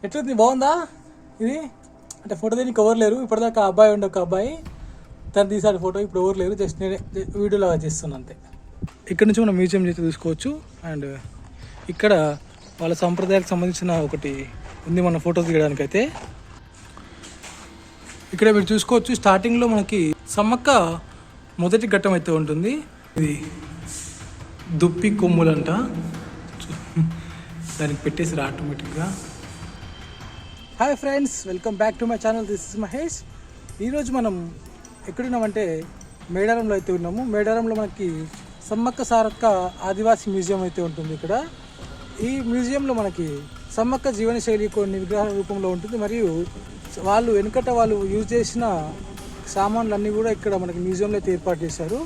ఎట్లుంది, బాగుందా ఇది? అంటే ఫోటో తీయడానికి ఎవరు లేరు. ఇప్పటిదాకా అబ్బాయి ఉండే ఒక అబ్బాయి తను తీసాడు ఫోటో. ఇప్పుడు ఎవరు లేరు, జస్ట్ నేనే వీడియోలో చేస్తున్నాను అంతే. ఇక్కడ నుంచి మనం మ్యూజియం చేసి తీసుకోవచ్చు. అండ్ ఇక్కడ వాళ్ళ సంప్రదాయాలకు సంబంధించిన ఒకటి ఉంది మన ఫోటో తీయడానికి. అయితే ఇక్కడ మీరు చూసుకోవచ్చు, స్టార్టింగ్లో మనకి సమ్మక్క మొదటి ఘట్టం అయితే ఉంటుంది. ఇది దుప్పి కొమ్ములంట, దానికి పెట్టేసారు ఆటోమేటిక్గా. Hi friends, welcome back to my channel. This is Mahesh. ఈరోజు మనం ఎక్కడున్నామంటే మేడారంలో అయితే ఉన్నాము. మేడారంలో మనకి సమ్మక్క సారక్క ఆదివాసీ మ్యూజియం అయితే ఉంటుంది. ఇక్కడ ఈ మ్యూజియంలో మనకి సమ్మక్క జీవనశైలి కొన్ని విగ్రహాల రూపంలో ఉంటుంది. మరియు వాళ్ళు వెనుకట వాళ్ళు యూజ్ చేసిన సామాన్లు అన్నీ కూడా ఇక్కడ మనకి మ్యూజియంలో అయితే ఏర్పాటు చేశారు.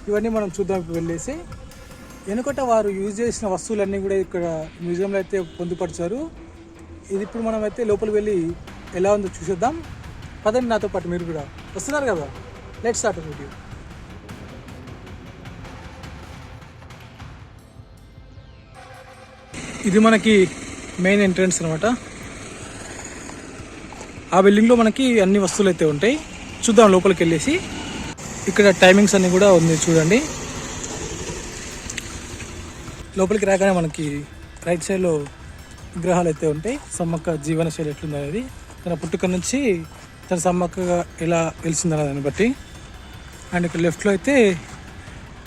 ఇవన్నీ మనం చూద్దాం ఇప్పుడు వెళ్ళేసి. వెనుకట వారు యూజ్ చేసిన వస్తువులన్నీ కూడా ఇక్కడ మ్యూజియంలో అయితే పొందుపరిచారు. ఇది ఇప్పుడు మనం అయితే లోపలికి వెళ్ళి ఎలా ఉందో చూసేద్దాం. పదండి నాతో పాటు, మీరు కూడా వస్తున్నారు కదా. Let's start video. ఇది మనకి మెయిన్ ఎంట్రన్స్ అనమాట. ఆ బిల్డింగ్లో మనకి అన్ని వస్తువులు అయితే ఉంటాయి. చూద్దాం లోపలికి వెళ్ళేసి. ఇక్కడ టైమింగ్స్ అన్నీ కూడా ఉంది చూడండి. లోపలికి రాగానే మనకి రైట్ సైడ్లో విగ్రహాలు అయితే ఉంటాయి. సమ్మక్క జీవనశైలి ఎట్లుంది అనేది, తన పుట్టుక నుంచి తన సమ్మక్కగా ఎలా వెలిసిందన్న దాన్ని బట్టి. అండ్ ఇక్కడ లెఫ్ట్లో అయితే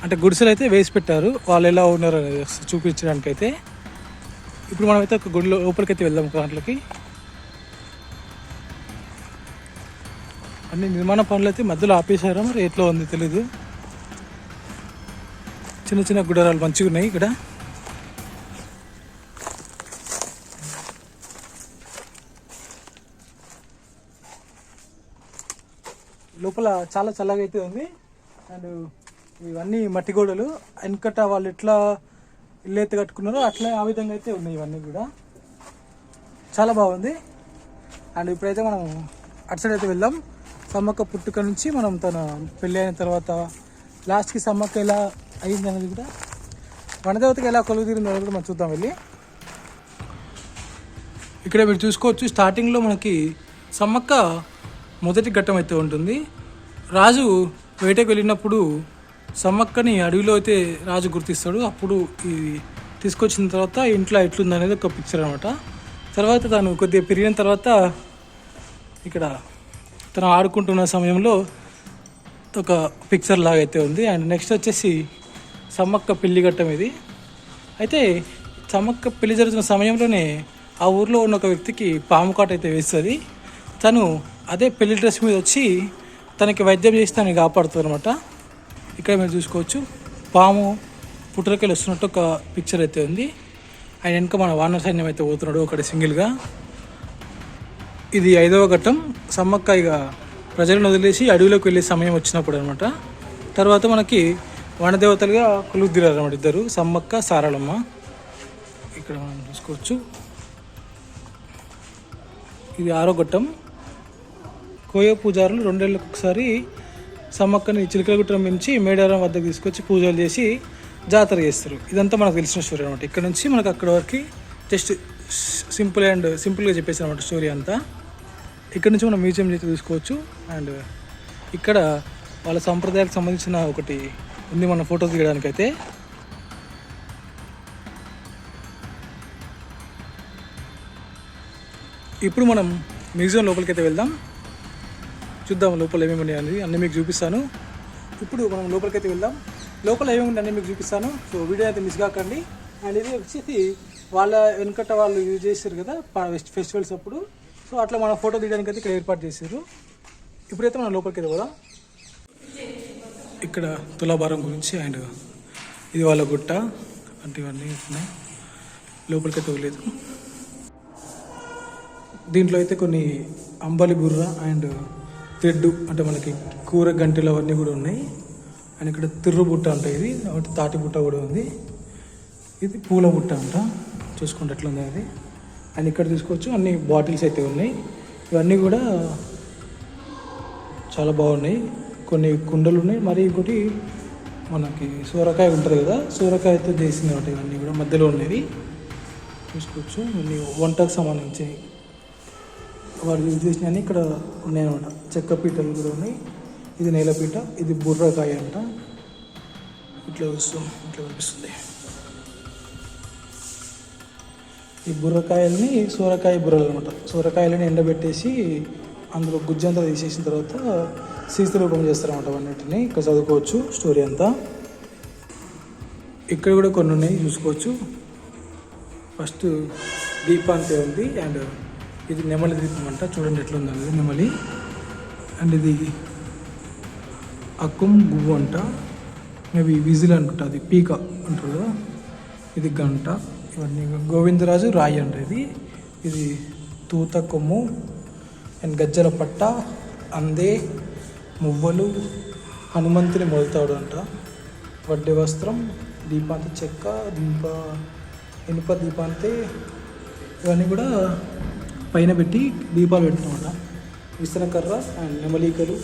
అంటే గుడిసెలు అయితే వేసి పెట్టారు, వాళ్ళు ఎలా ఉన్నారు అనేది చూపించడానికి అయితే. ఇప్పుడు మనమైతే ఒక గుడి లోపలికి అయితే వెళ్దాం. ఒక దాంట్లోకి అన్ని నిర్మాణ పనులు అయితే మధ్యలో ఆపేశారు, మరి ఎట్లా ఉంది తెలీదు. చిన్న చిన్న గుడారాలు మంచిగా ఉన్నాయి ఇక్కడ. లోపల చాలా చల్లగా అయితే ఉంది. అండ్ ఇవన్నీ మట్టి గోడలు. వెనకట వాళ్ళు ఎట్లా ఇల్లు అయితే కట్టుకున్నారో అట్లా ఆ విధంగా అయితే ఉన్నాయి ఇవన్నీ కూడా. చాలా బాగుంది. అండ్ ఇప్పుడైతే మనం అటు సైడ్ అయితే వెళ్దాం. సమ్మక్క పుట్టుక నుంచి మనం తన పెళ్ళి అయిన తర్వాత లాస్ట్కి సమ్మక్క ఎలా అయింది అనేది కూడా, వనదేవతకి ఎలా కొలువు తీరింది అనేది కూడా మనం చూద్దాం వెళ్ళి. ఇక్కడ మీరు చూసుకోవచ్చు, స్టార్టింగ్లో మనకి సమ్మక్క మొదటి ఘట్టం అయితే ఉంటుంది. రాజు వేటకు వెళ్ళినప్పుడు సమ్మక్కని అడవిలో అయితే రాజు గుర్తిస్తాడు. అప్పుడు ఇది తీసుకొచ్చిన తర్వాత ఇంట్లో ఎట్లుంది అనేది ఒక పిక్చర్ అనమాట. తర్వాత తను కొద్దిగా పెరిగిన తర్వాత ఇక్కడ తను ఆడుకుంటున్న సమయంలో ఒక పిక్చర్ లాగా అయితే ఉంది. అండ్ నెక్స్ట్ వచ్చేసి సమ్మక్క పెళ్లి ఘట్టం ఇది. అయితే సమ్మక్క పెళ్లి జరుగుతున్న సమయంలోనే ఆ ఊర్లో ఉన్న ఒక వ్యక్తికి పాము కాటు అయితే వేస్తుంది. తను అదే పెళ్లి డ్రెస్ మీద వచ్చి తనకి వైద్యం చేసి తనని కాపాడుతుంది అనమాట. ఇక్కడ మీరు చూసుకోవచ్చు, పాము పుట్టరకెళ్ళి వస్తున్నట్టు ఒక పిక్చర్ అయితే ఉంది. ఆయన వెనుక మన వానర సైన్యం అయితే పోతున్నాడు ఒకటి సింగిల్గా. ఇది 5వ ఘట్టం. సమ్మక్క ఇక ప్రజలను వదిలేసి అడవిలోకి వెళ్ళే సమయం వచ్చినప్పుడు అనమాట. తర్వాత మనకి వనదేవతలుగా కొలువుదీరారు అనమాట ఇద్దరు, సమ్మక్క సారళమ్మ. ఇక్కడ మనం చూసుకోవచ్చు, ఇది 6వ ఘట్టం. కోయ పూజారులు 2 ఏళ్ళకి ఒకసారి సమ్మక్కని చిలకలగుట్ట నుంచి మేడారం వద్దకు తీసుకొచ్చి పూజలు చేసి జాతర చేస్తారు. ఇదంతా మనకు తెలిసిన స్టోరీ అనమాట. ఇక్కడ నుంచి మనకు అక్కడ వరకు జస్ట్ సింపుల్గా చెప్పేసి అనమాట స్టోరీ అంతా. ఇక్కడ నుంచి మనం మ్యూజియం చేసి తీసుకోవచ్చు. అండ్ ఇక్కడ వాళ్ళ సంప్రదాయాలకు సంబంధించిన ఒకటి ఉంది మన ఫోటో తీయడానికి అయితే. ఇప్పుడు మనం మ్యూజియం లోపలికి అయితే వెళ్దాం. చూద్దాం లోపల ఏమేమి ఉన్నాయి అనేది అన్నీ మీకు చూపిస్తాను. ఇప్పుడు మనం లోపలికి అయితే వెళ్దాం. లోపల ఏమేమి ఉన్నాయి అన్నీ మీకు చూపిస్తాను. సో వీడియో అయితే మిస్ కాకండి. అండ్ ఇది వచ్చేసి వాళ్ళ వెనుకట వాళ్ళు యూజ్ చేశారు కదా ఫెస్టివల్స్ అప్పుడు. సో అట్లా మన ఫోటో తీయడానికి అయితే ఇక్కడ ఏర్పాటు చేశారు. ఇప్పుడైతే మనం లోపలికి అయితే పోదాం. ఇక్కడ తులాభారం గురించి అండ్ ఇది వాళ్ళ గుట్ట అంటే ఇవన్నీ ఉన్నాయి. లోపలికి అయితే వెళ్ళలేదు. దీంట్లో అయితే కొన్ని అంబలి బుర్ర అండ్ తెడ్డు అంటే మనకి కూర గంటలు అవన్నీ కూడా ఉన్నాయి. అండ్ ఇక్కడ తిర్రు బుట్ట అంట, ఇది ఒకటి తాటి బుట్ట కూడా ఉంది. ఇది పూల బుట్ట అంట, చూసుకుంటే ఎట్లా ఉంది అది. అండ్ ఇక్కడ తీసుకోవచ్చు అన్ని బాటిల్స్ అయితే ఉన్నాయి. ఇవన్నీ కూడా చాలా బాగున్నాయి. కొన్ని కుండలు ఉన్నాయి. మరి ఇంకోటి మనకి సూరకాయ ఉంటుంది కదా, సూరకాయతో చేసింది ఒకటి. ఇవన్నీ కూడా మధ్యలో ఉన్నవి చూసుకోవచ్చు. ఇవన్నీ వంటకు సంబంధించి వాడు యూజ్ చేసినవి ఇక్కడ ఉన్నాయన్నమాట. చెక్క పీటలు కూడా ఉన్నాయి. ఇది నేలపీట, ఇది బుర్రకాయ అంట. ఇట్లా కనిపిస్తుంది. ఈ బుర్రకాయలని సూరకాయ బుర్రలు అనమాట. సూరకాయలని ఎండబెట్టేసి అందులో గుజ్జంతా తీసేసిన తర్వాత సీసీ రూపం చేస్తారన్నమాట. అవన్నిటిని ఇక్కడ చదువుకోవచ్చు స్టోరీ అంతా. ఇక్కడ కూడా కొన్ని ఉన్నాయి చూసుకోవచ్చు. ఫస్ట్ దీపాంతే ఉంది అండ్ ఇది నెమలి దీపం అంట. చూడండి ఎట్లుంది అనేది నెమలి. అండ్ ఇది అక్కుం గువ్వు అంట. మేబీ విజిల్ అనుకుంటా, అది పీక అంటారు కదా. ఇది గంట. ఇవన్నీ గోవిందరాజు రాయి అంట. ఇది తూత కొమ్ము అండ్ గజ్జల పట్ట, అందే, మువ్వలు, హనుమంతుని మొలుతాడు అంట. వడ్డె వస్త్రం, దీపాంత చెక్క, ఇనుప దీపాంతే. ఇవన్నీ కూడా పైన పెట్టి దీపాలు పెడుతున్నామంట. విసనకర్ర అండ్ నెమలికలు.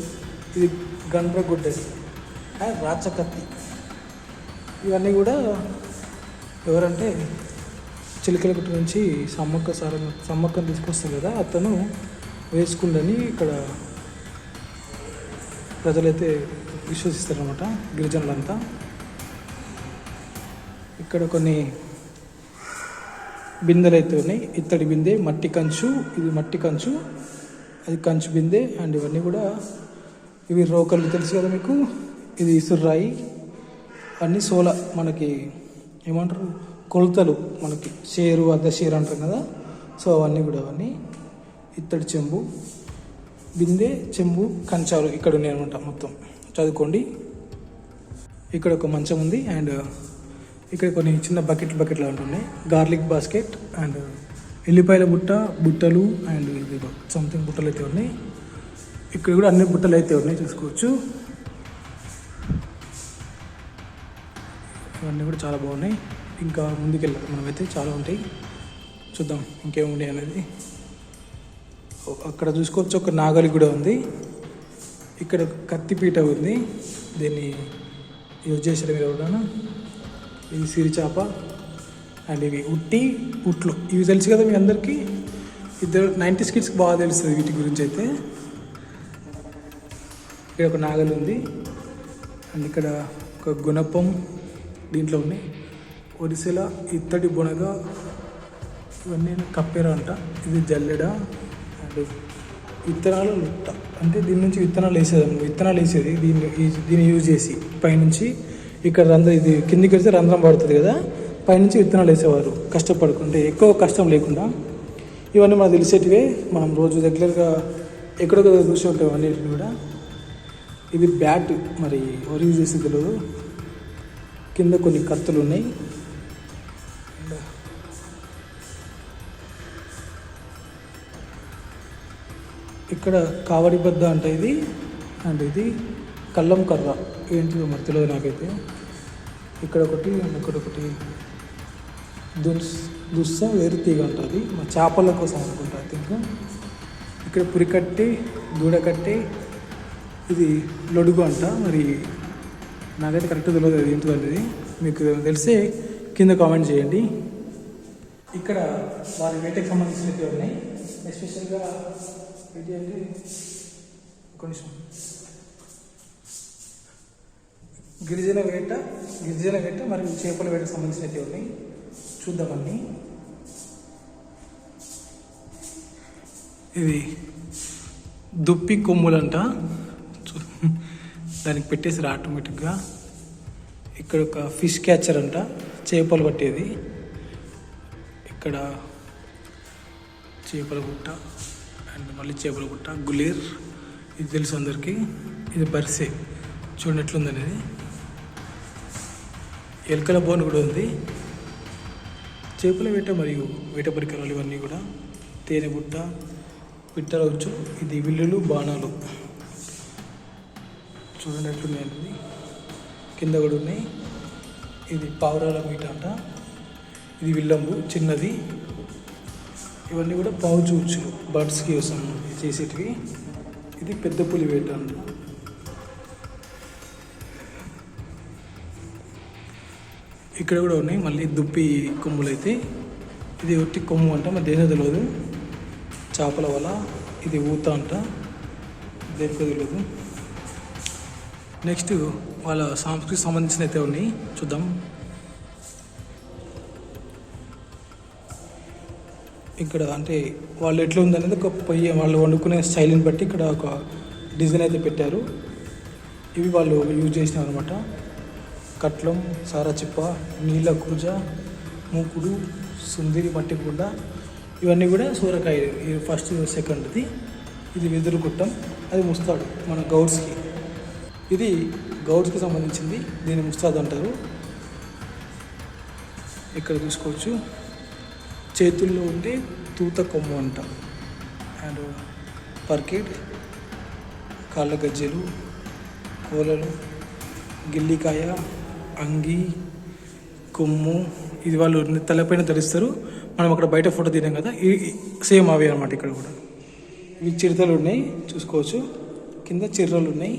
ఇది గండ్రగుడ్డది అండ్ రాచకత్తి. ఇవన్నీ కూడా ఎవరంటే చిలకలగుట్ట నుంచి సమ్మక్కను తీసుకొస్తారు కదా, అతను వేసుకుందని ఇక్కడ ప్రజలైతే విశ్వసిస్తారనమాట, గిరిజనులంతా. ఇక్కడ కొన్ని బిందెలు అయితే ఉన్నాయి. ఇత్తడి బిందె, మట్టి కంచు, ఇది మట్టి కంచు, అది కంచు బిందె. అండ్ ఇవన్నీ కూడా ఇవి రోకలు తెలుసు కదా మీకు. ఇది ఇసుర్రాయి. అన్నీ సోల మనకి ఏమంటారు కొలతలు, మనకి షేరు అర్ధ షేరు అంటారు కదా. సో అవన్నీ ఇత్తడి చెంబు, బిందె, చెంబు, కంచాలు ఇక్కడ ఉన్నాయి అనమాట. మొత్తం చదువుకోండి. ఇక్కడ ఒక మంచం ఉంది అండ్ ఇక్కడ కొన్ని చిన్న బకెట్లు ఉంటున్నాయి. గార్లిక్ బాస్కెట్ అండ్ ఎల్లిపాయల బుట్టలు అండ్ ఇది సంథింగ్ బుట్టలు అయితే ఉన్నాయి. ఇక్కడ కూడా అన్ని బుట్టలు అయితే ఉన్నాయి చూసుకోవచ్చు. ఇవన్నీ కూడా చాలా బాగున్నాయి. ఇంకా ముందుకెళ్ళాలి మనమైతే, చాలా ఉంటాయి. చూద్దాం ఇంకేముండే అనేది. అక్కడ చూసుకోవచ్చు ఒక నాగలి కూడా ఉంది. ఇక్కడ కత్తిపీట ఉంది, దీన్ని యూజ్ చేసారు మీరు ఎవరైనా. ఇది సిరిచాప అండ్ ఇవి ఉట్లు. ఇవి తెలుసు కదా మీ అందరికీ. ఇద్దరు 90s కిడ్స్కి బాగా తెలుస్తుంది వీటి గురించి అయితే. ఇక్కడ ఒక నాగలి ఉంది అండ్ ఇక్కడ ఒక గుణపం దీంట్లో ఉన్నాయి. ఒడిసెల, ఇత్తడి బొనగ, ఇవన్నీ కప్పెర అంట. ఇది జల్లెడ అండ్ విత్తనాలు లుట్ట. అంటే దీని నుంచి విత్తనాలు వేసేది దీన్ని యూజ్ చేసి పైనుంచి ఇక్కడ ఇది కిందికి వెళ్తే రంధ్రం పడుతుంది కదా, పైనుంచి విత్తనాలు వేసేవారు కష్టపడుకుంటే, ఎక్కువ కష్టం లేకుండా. ఇవన్నీ మనకు తెలిసేటివే, మనం రోజు రెగ్యులర్గా ఎక్కడో చూసి ఉంటాం అన్నిటిని కూడా. ఇది బ్యాట్, మరి ఎవరు యూజ్ చేసి తెలియదు. కింద కొన్ని కత్తులు ఉన్నాయి. ఇక్కడ కావడి బద్ద అంట ఇది. అండ్ ఇది కల్లం కర్ర, ఏంటిదో మరి తెలియదు నాకైతే. ఇక్కడ ఒకటి దుస్స వేరు తీగ ఉంటుంది, మా చేపల కోసం అనుకుంటా ఐ థింక్. ఇక్కడ పురికట్టి, దూడకట్టి, ఇది లొడుగు అంట. మరి నాకైతే కరెక్ట్ తెలియదు అది ఏంటిది అనేది. మీకు తెలిసే కింద కామెంట్ చేయండి. ఇక్కడ వారి వేటకి సంబంధించినవి ఉన్నాయి. ఎస్పెషల్గా ఏంటి అంటే కొంచెం గిరిజన వేట మరియు చేపల వేటకు సంబంధించినవి ఉన్నాయి. చూద్దామని. ఇది దుప్పి కొమ్ములంట, దానికి పెట్టేసారు ఆటోమేటిక్గా. ఇక్కడ ఒక ఫిష్ క్యాచర్ అంట, చేపలు పట్టేది. ఇక్కడ చేపల గుట్ట అండ్ మళ్ళీ చేపల గుట్ట, గులేర్, ఇది తెలుసు అందరికీ. ఇది బర్సే, చూడండి ఎట్లుందనేది. ఎలుకల బోన్ కూడా ఉంది. చేపల వేట మరియు వేట పరికరాలు ఇవన్నీ కూడా. తేనె బుట్ట, పిట్టల ఉచ్చు, ఇది విల్లులు, బాణాలు, చూడండి ఎట్లున్నాయి అనేది. కింద కూడా ఉన్నాయి. ఇది పావురాల మీట అంట. ఇది విల్లంబు చిన్నది. ఇవన్నీ కూడా పౌచ్ ఉచ్చులు, బర్డ్స్కి కోసం చేసేటివి. ఇది పెద్ద పులి వేట అంట. ఇక్కడ కూడా ఉన్నాయి మళ్ళీ దుప్పి కొమ్ములు అయితే. ఇది ఒట్టి కొమ్ము అంట, మరి దేశం తెలియదు. చేపల వల, ఇది ఊత అంట, దేనికో తెలియదు. నెక్స్ట్ వాళ్ళ సంస్కృతికి సంబంధించిన అయితే ఉన్నాయి, చూద్దాం. ఇక్కడ అంటే వాళ్ళు ఎట్లా ఉందనేది ఒక పొయ్యి, వాళ్ళు వండుకునే స్టైల్ని బట్టి ఇక్కడ ఒక డిజైన్ అయితే పెట్టారు. ఇవి వాళ్ళు యూజ్ చేసినారు అనమాట. కట్లం, సారాచిప్ప, నీళ్ళ కూజ, మూకుడు, సుందిరి, మట్టి గుడ్డ, ఇవన్నీ కూడా సూరకాయ. ఇది ఫస్ట్ సెకండ్ది. ఇది వెదురు గుట్టం, అది ముస్తాడు మన గౌడ్స్కి. ఇది గౌడ్స్కి సంబంధించింది, దీన్ని ముస్తాద్ అంటారు. ఇక్కడ చూసుకోవచ్చు, చేతుల్లో ఉండే తూత కొమ్ము అంట. అండ్ పర్కెట్, కాళ్ళ గజ్జెలు, కోలలు, గిల్లికాయ, అంగి, కొమ్ము, ఇది వాళ్ళు తలపైన ధరిస్తారు. మనం అక్కడ బయట ఫోటో తీయడం కదా, సేమ్ అవే అనమాట. ఇక్కడ కూడా ఇవి చిరుతలు ఉన్నాయి, చూసుకోవచ్చు. కింద చిర్రలు ఉన్నాయి.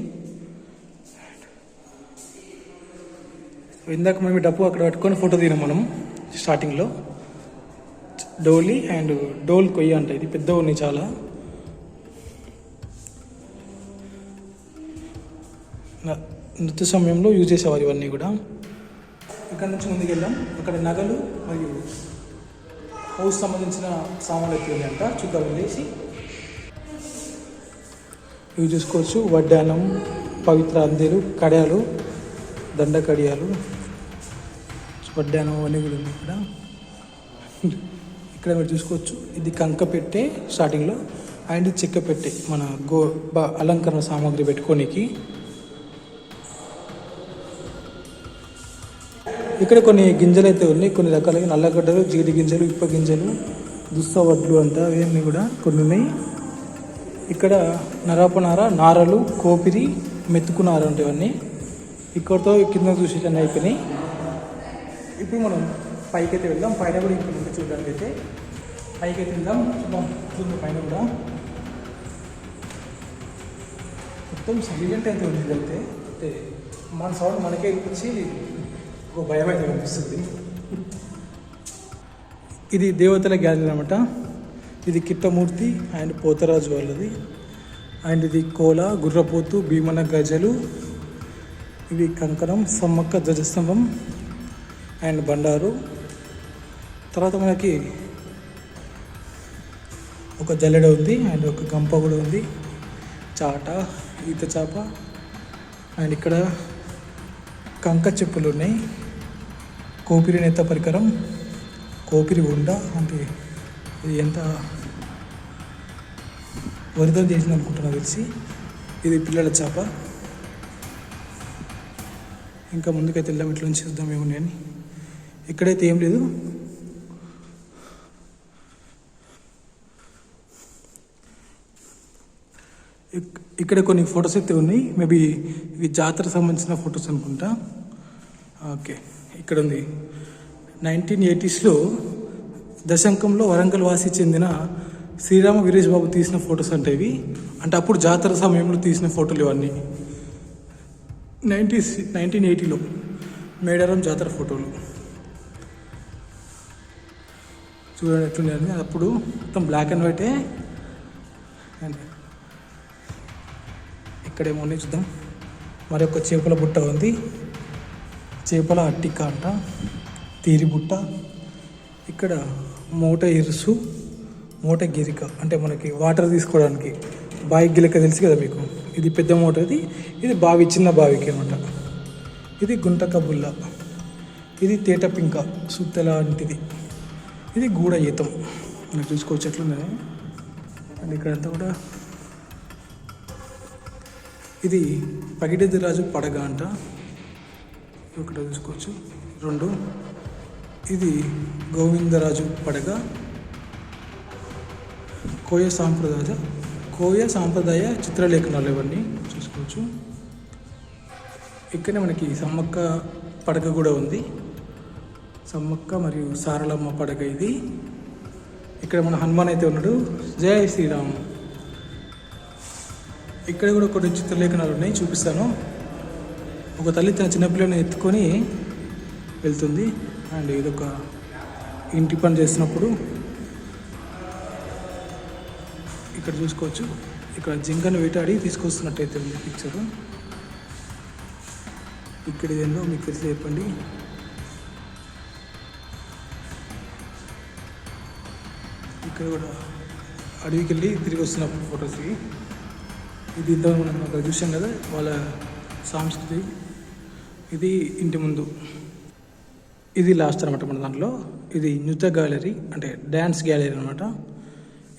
ఇందాక మనం డప్పు అక్కడ పట్టుకొని ఫోటో తీయడం మనం స్టార్టింగ్లో. డోలీ అండ్ డోల్ కొయ్య అంట. ఇది పెద్దగా ఉన్నాయి చాలా. నృత్య సమయంలో యూజ్ చేసేవారు ఇవన్నీ కూడా. ఇక్కడ నుంచి ముందుకు వెళ్ళాం. అక్కడ నగలు మరియు హౌస్ సంబంధించిన సామాన్లు అయితే ఉన్నాయంట, చూద్దాం వెళ్ళేసి. ఇవి చూసుకోవచ్చు, వడ్డానం, పవిత్ర అందెలు, కడియాలు, దండ కడియాలు, వడ్డానం అవన్నీ కూడా ఉంది ఇక్కడ. ఇక్కడ మీరు చూసుకోవచ్చు, ఇది కంక పెట్టే స్టార్టింగ్లో, అండ్ చెక్క పెట్టే మన అలంకరణ సామాగ్రి పెట్టుకోనికి. ఇక్కడ కొన్ని గింజలు అయితే ఉన్నాయి, కొన్ని రకాలుగా నల్లగడ్డలు, జీడి గింజలు, ఇప్ప గింజలు, దుస్తవడ్లు అంట, అవన్నీ కూడా కొన్ని ఉన్నాయి. ఇక్కడ నరాపనార, నారలు, కోపిరి, మెతుకునార అంటే ఇవన్నీ. ఇక్కడతో కింద చూసేటన్నీ అయిపోయినాయి. ఇప్పుడు మనం పైకి అయితే వెళ్దాం. పైన కూడా ఇంకా ఉంది చూడడానికి అయితే. పైకి అయితే వెళ్దాం, చూద్దాం పైన కూడా. మొత్తం సైలెంట్ అయితే ఉంది ఇదైతే. అంటే మన సౌండ్ మనకే వచ్చి ఒక భయం అయితే అనిపిస్తుంది. ఇది దేవతల గ్యాలరీ అనమాట. ఇది కిట్టమూర్తి అండ్ పోతరాజు వాళ్ళది. అండ్ ఇది కోల, గుర్రపోతు, భీమన గజలు, ఇవి కంకణం, సమ్మక్క ధ్వజస్తంభం అండ్ బండారు. తర్వాత మనకి ఒక జల్లెడ ఉంది అండ్ ఒక గంప కూడా ఉంది, చాట, ఈత చాప. అండ్ ఇక్కడ కంక చెప్పులు ఉన్నాయి, కోపిరి నేత పరికరం, కోపిరి ఉండ అంటే ఇది ఎంత వరిదం చేసింది అనుకుంటున్నా తెలిసి. ఇది పిల్లల చేప. ఇంకా ముందుకైతే వెళ్దాం, ఇట్లా నుంచి చూద్దాం ఏమున్నాయని. ఇక్కడైతే ఏం లేదు. ఇక్కడ కొన్ని ఫొటోస్ అయితే ఉన్నాయి, మేబీ ఇవి జాతరకు సంబంధించిన ఫొటోస్ అనుకుంటా. ఓకే, ఇక్కడ ఉంది 1980s దశంకంలో వరంగల్ వాసి చెందిన శ్రీరామ వీరేష్ బాబు తీసిన ఫొటోస్ అంటే ఇవి. అంటే అప్పుడు జాతర సమయంలో తీసిన ఫోటోలు ఇవన్నీ. 1980 మేడారం జాతర ఫోటోలు చూడండి ఎట్లుండే. అప్పుడు మొత్తం బ్లాక్ అండ్ వైటే. ఇక్కడేమో ఉన్నాయి చూద్దాం. మరొక చేపల బుట్ట ఉంది, చేపల అట్టిక అంట, తీరి బుట్ట. ఇక్కడ మూట ఇరుసు, మూట గిరిక అంటే మనకి వాటర్ తీసుకోవడానికి బావి గిలక తెలుసు కదా మీకు. ఇది పెద్ద మూటది, ఇది బావి, చిన్న బావికి అనమాట. ఇది గుంటక బుల్ల, ఇది తేట పింక సుత్తెల లాంటిది, ఇది గూడ ఈతం. నాకు చూసుకోవచ్చు ఎట్లున్నాయి. అండ్ ఇక్కడంతా కూడా ఇది పగిడేది రాజు పడగ అంట. ఇక్కడ చూసుకోవచ్చు 2. ఇది గోవిందరాజు పడగ. కోయ సాంప్రదాయ చిత్రలేఖనాలు ఇవన్నీ చూసుకోవచ్చు. ఇక్కడనే మనకి సమ్మక్క పడగ కూడా ఉంది, సమ్మక్క మరియు సారలమ్మ పడగ ఇది. ఇక్కడ మన హనుమాన్ అయితే ఉన్నాడు, జై శ్రీరామ్. ఇక్కడ కూడా కొన్ని చిత్రలేఖనాలు ఉన్నాయి, చూపిస్తాను. ఒక తల్లి తన చిన్నపిల్లని ఎత్తుకొని వెళ్తుంది. అండ్ ఇదొక ఇంటి పని చేస్తున్నప్పుడు ఇక్కడ చూసుకోవచ్చు. ఇక్కడ జింకను వేటాడి తీసుకొస్తున్నట్టయితే ఉంది పిక్చరు. ఇక్కడ ఇదేందో మీకు తెలిసి చెప్పండి. ఇక్కడ కూడా అడవికి వెళ్ళి తిరిగి వస్తున్న ఫొటోస్ ఇది ఇంత మనం అక్కడ చూసాం కదా వాళ్ళ సంస్కృతి. ఇది ఇంటి ముందు, ఇది లాస్ట్ అనమాట మన దాంట్లో. ఇది నృత్య గ్యాలరీ అంటే డ్యాన్స్ గ్యాలరీ అనమాట.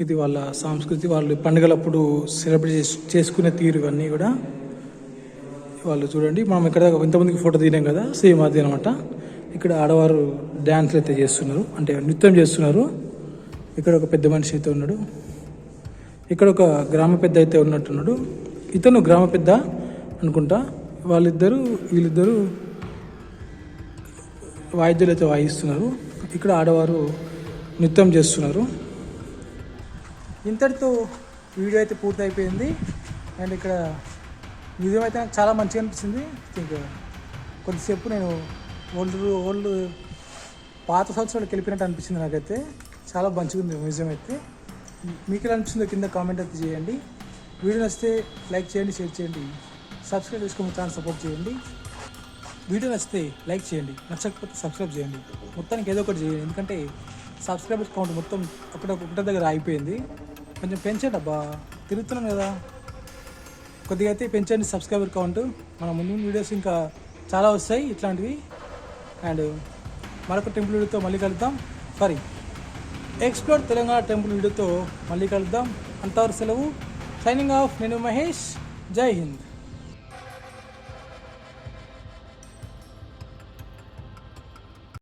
ఇది వాళ్ళ సంస్కృతి, వాళ్ళు పండుగలప్పుడు సెలబ్రేట్ చేసుకునే తీరు ఇవన్నీ కూడా వాళ్ళు చూడండి. మనం ఇక్కడ ఇంతమందికి ఫోటో తీయలేం కదా, సేమ్ అది అనమాట. ఇక్కడ ఆడవారు డ్యాన్స్లు అయితే చేస్తున్నారు, అంటే నృత్యం చేస్తున్నారు. ఇక్కడ ఒక పెద్ద మనిషి అయితే ఉన్నాడు. ఇక్కడ ఒక గ్రామ పెద్ద అయితే ఉన్నట్టున్నాడు. ఇతను గ్రామ పెద్ద అనుకుంటా. వీళ్ళిద్దరు వాయిద్యాలు అయితే వాయిస్తున్నారు. ఇక్కడ ఆడవారు నృత్యం చేస్తున్నారు. ఇంతటితో వీడియో అయితే పూర్తి అయిపోయింది. అండ్ ఇక్కడ మ్యూజియం అయితే నాకు చాలా మంచిగా అనిపించింది. ఇంకా కొద్దిసేపు నేను ఓల్డ్ పాత సంవత్సరాలకు వెళ్ళిపోయినట్టు అనిపించింది నాకైతే. చాలా మంచిగా ఉంది మ్యూజియం అయితే. మీకు ఎలా అనిపించిందో కింద కామెంట్ అయితే చేయండి. వీడియో నచ్చితే లైక్ చేయండి, షేర్ చేయండి, సబ్స్క్రైబ్ చేసుకుని ఛానల్ సపోర్ట్ చేయండి. వీడియో నచ్చితే లైక్ చేయండి, నచ్చకపోతే సబ్స్క్రైబ్ చేయండి. మొత్తానికి ఏదో ఒకటి చేయండి, ఎందుకంటే సబ్స్క్రైబర్స్ కౌంట్ మొత్తం ఒకటే దగ్గర అయిపోయింది. కొంచెం పెంచండి అబ్బా, తిరుగుతున్నాను కదా. కొద్దిగా అయితే పెంచండి సబ్స్క్రైబర్ కౌంట్. మన ముందు వీడియోస్ ఇంకా చాలా వస్తాయి ఇట్లాంటివి. అండ్ మరొక టెంపుల్ వీడియోతో మళ్ళీ కలుద్దాం. ఎక్స్ప్లోర్ తెలంగాణ టెంపుల్ వీడియోతో మళ్ళీ కలుద్దాం. అంతవరకు సెలవు. Signing off. నేను మహేష్. జై హింద్.